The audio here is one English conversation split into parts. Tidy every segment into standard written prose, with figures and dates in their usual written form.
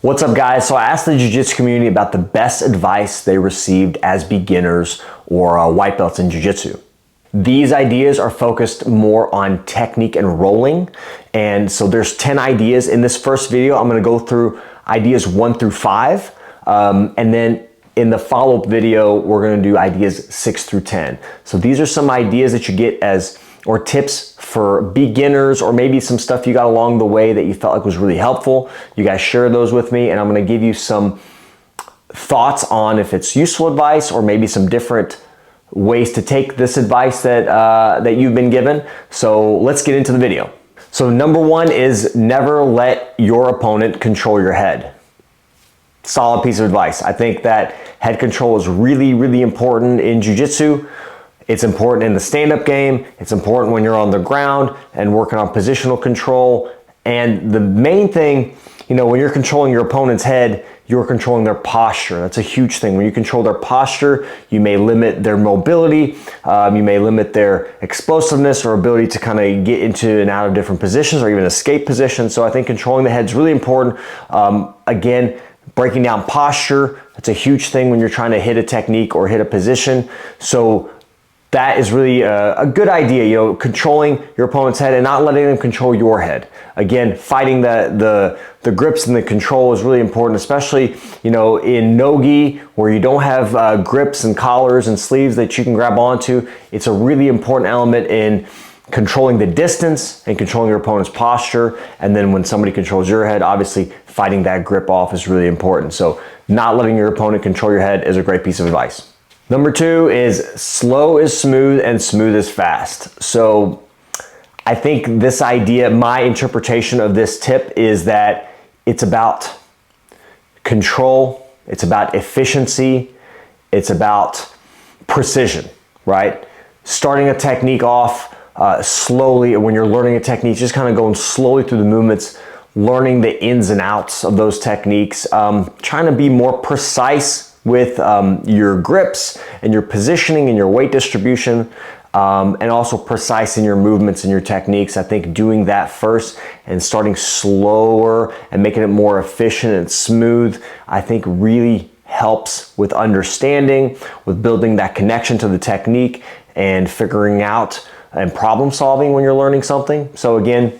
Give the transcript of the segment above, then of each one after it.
What's up, guys? So I asked the Jiu-Jitsu community about the best advice they received as beginners or white belts in Jiu-Jitsu. These ideas are focused more on technique and rolling. And so there's 10 ideas. In this first video, I'm gonna go through ideas 1 through 5. And then in the follow-up video, we're gonna do ideas 6 through 10. So these are some ideas that you get or tips for beginners, or maybe some stuff you got along the way that you felt like was really helpful. You guys share those with me, and I'm gonna give you some thoughts on if it's useful advice or maybe some different ways to take this advice that you've been given. So let's get into the video. So number 1 is never let your opponent control your head. Solid piece of advice. I think that head control is really, really important in Jiu-Jitsu. It's important in the stand-up game. It's important when you're on the ground and working on positional control. And the main thing, when you're controlling your opponent's head, you're controlling their posture. That's a huge thing. When you control their posture, you may limit their mobility, you may limit their explosiveness or ability to kind of get into and out of different positions or even escape positions. So I think controlling the head is really important. Again, breaking down posture, that's a huge thing when you're trying to hit a technique or hit a position. So that is really a good idea, controlling your opponent's head and not letting them control your head. Again, fighting the grips and the control is really important, especially, in no-gi where you don't have grips and collars and sleeves that you can grab onto. It's a really important element in controlling the distance and controlling your opponent's posture. And then when somebody controls your head, obviously fighting that grip off is really important. So not letting your opponent control your head is a great piece of advice. Number 2 is slow is smooth and smooth is fast. So I think this idea, my interpretation of this tip is that it's about control, it's about efficiency, it's about precision, right? Starting a technique off slowly, when you're learning a technique, just kind of going slowly through the movements, learning the ins and outs of those techniques, trying to be more precise with your grips and your positioning and your weight distribution, and also precise in your movements and your techniques. I think doing that first and starting slower and making it more efficient and smooth, I think really helps with understanding, with building that connection to the technique and figuring out and problem solving when you're learning something. So again,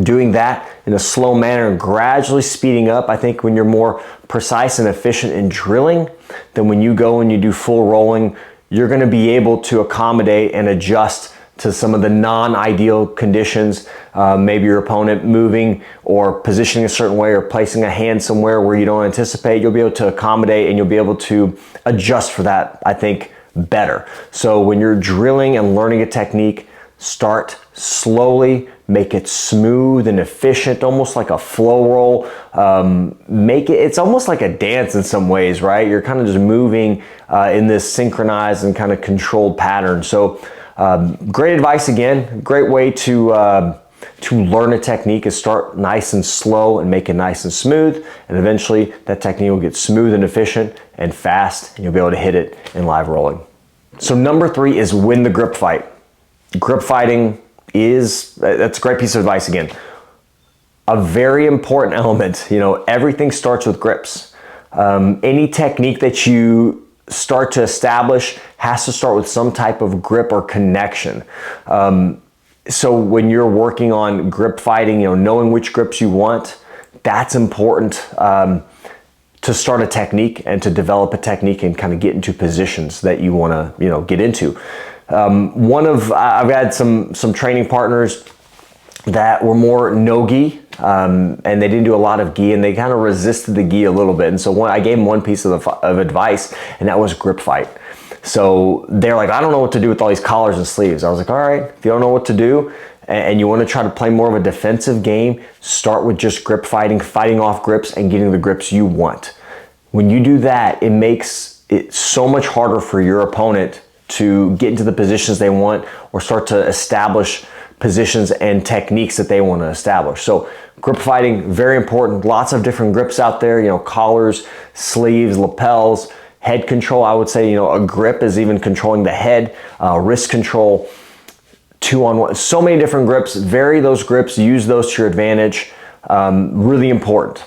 doing that in a slow manner and gradually speeding up. I think when you're more precise and efficient in drilling, then when you go and you do full rolling, you're gonna be able to accommodate and adjust to some of the non-ideal conditions. Maybe your opponent moving or positioning a certain way or placing a hand somewhere where you don't anticipate. You'll be able to accommodate and you'll be able to adjust for that, I think, better. So when you're drilling and learning a technique, start slowly, make it smooth and efficient, almost like a flow roll. It's almost like a dance in some ways, right? You're kind of just moving in this synchronized and kind of controlled pattern. So great advice again, great way to learn a technique is start nice and slow and make it nice and smooth. And eventually that technique will get smooth and efficient and fast, and you'll be able to hit it in live rolling. So number 3 is win the grip fight. Grip fighting that's a great piece of advice again. A very important element, everything starts with grips. Any technique that you start to establish has to start with some type of grip or connection. So when you're working on grip fighting, knowing which grips you want, that's important to start a technique and to develop a technique and kind of get into positions that you want to, get into. I've had some training partners that were more no-gi, and they didn't do a lot of gi, and they kind of resisted the gi a little bit. And so I gave them one piece of advice, and that was grip fight. So they're like, I don't know what to do with all these collars and sleeves. I was like, all right, if you don't know what to do and you want to try to play more of a defensive game, start with just grip fighting, fighting off grips and getting the grips you want. When you do that, it makes it so much harder for your opponent to get into the positions they want or start to establish positions and techniques that they want to establish. So grip fighting, very important. Lots of different grips out there, collars, sleeves, lapels, head control. I would say, a grip is even controlling the head, wrist control, 2-on-1, so many different grips. Vary those grips, use those to your advantage. Really important.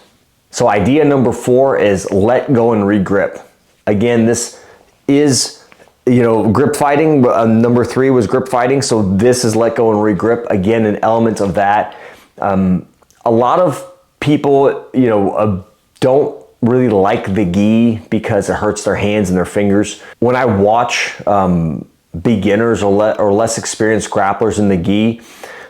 So idea number 4 is let go and regrip. Again, this is, grip fighting. Number 3 was grip fighting. So this is let go and regrip. Again, an element of that. A lot of people, don't really like the gi because it hurts their hands and their fingers. When I watch beginners or less experienced grapplers in the gi,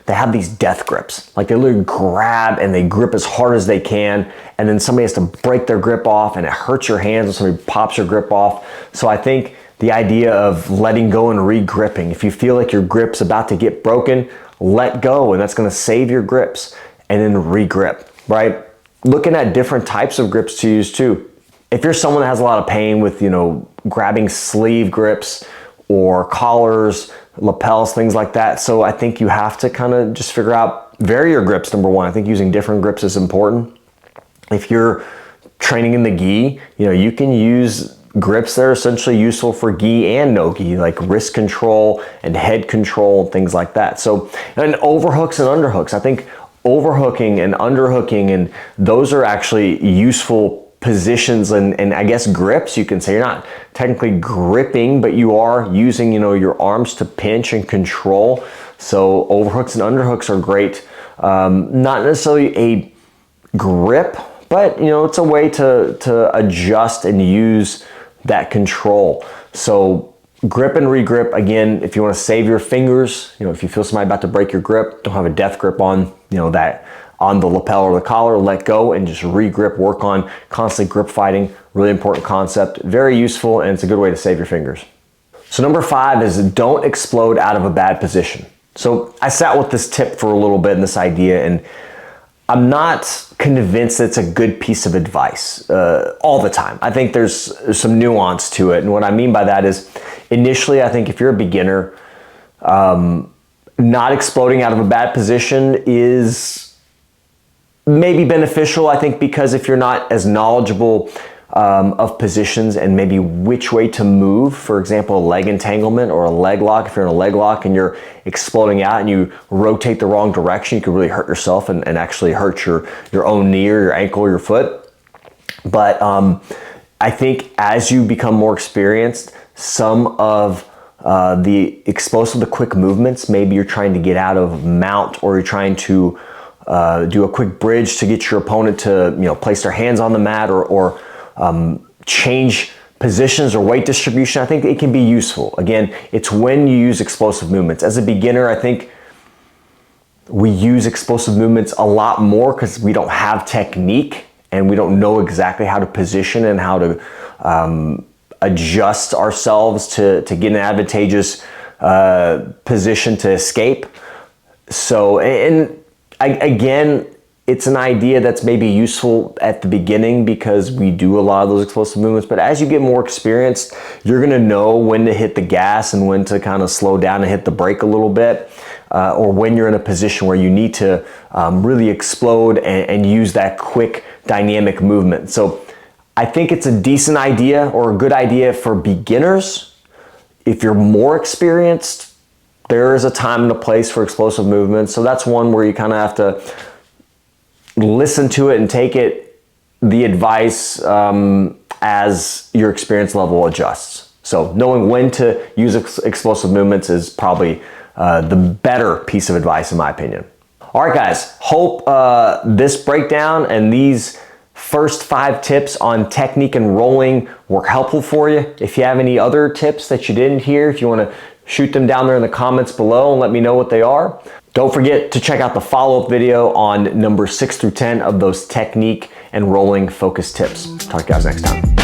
they have these death grips. Like they literally grab and they grip as hard as they can, and then somebody has to break their grip off and it hurts your hands when somebody pops your grip off. So I think the idea of letting go and re-gripping, if you feel like your grip's about to get broken, let go, and that's gonna save your grips, and then re-grip, right? Looking at different types of grips to use too. If you're someone that has a lot of pain with, grabbing sleeve grips or collars, lapels, things like that. So I think you have to kind of just figure out, vary your grips, number 1. I think using different grips is important. If you're training in the gi, you can use grips that are essentially useful for gi and no gi, like wrist control and head control and things like that. So, and overhooks and underhooks. I think overhooking and underhooking, and those are actually useful positions and I guess grips, you can say. You're not technically gripping, but you are using, your arms to pinch and control. So overhooks and underhooks are great. Not necessarily a grip, but it's a way to adjust and use that control. So grip and regrip, again, if you want to save your fingers, if you feel somebody about to break your grip, don't have a death grip on, that on the lapel or the collar, let go and just re-grip, work on constantly grip fighting. Really important concept, very useful, and it's a good way to save your fingers. So number 5 is don't explode out of a bad position. So I sat with this tip for a little bit and this idea, and I'm not convinced it's a good piece of advice all the time. I think there's some nuance to it. And what I mean by that is, initially, I think if you're a beginner, not exploding out of a bad position is maybe beneficial, I think, because if you're not as knowledgeable of positions and maybe which way to move, for example, a leg entanglement or a leg lock, if you're in a leg lock and you're exploding out and you rotate the wrong direction, you could really hurt yourself and actually hurt your own knee or your ankle or your foot. But I think as you become more experienced, some of the explosive, the quick movements, maybe you're trying to get out of mount, or you're trying to do a quick bridge to get your opponent to place their hands on the mat or change positions or weight distribution. I think it can be useful. Again, it's when you use explosive movements. As a beginner, I think we use explosive movements a lot more because we don't have technique and we don't know exactly how to position and how to adjust ourselves to get an advantageous position to escape. So, again, it's an idea that's maybe useful at the beginning because we do a lot of those explosive movements, but as you get more experienced, you're gonna know when to hit the gas and when to kind of slow down and hit the brake a little bit, or when you're in a position where you need to really explode and use that quick dynamic movement. So I think it's a decent idea or a good idea for beginners. If you're more experienced, there is a time and a place for explosive movements. So that's one where you kind of have to listen to it and take the advice as your experience level adjusts. So knowing when to use explosive movements is probably the better piece of advice in my opinion. All right, guys, hope this breakdown and these first 5 tips on technique and rolling were helpful for you. If you have any other tips that you didn't hear, if you want to shoot them down there in the comments below and let me know what they are. Don't forget to check out the follow-up video on number 6 through 10 of those technique and rolling focus tips. Talk to you guys next time.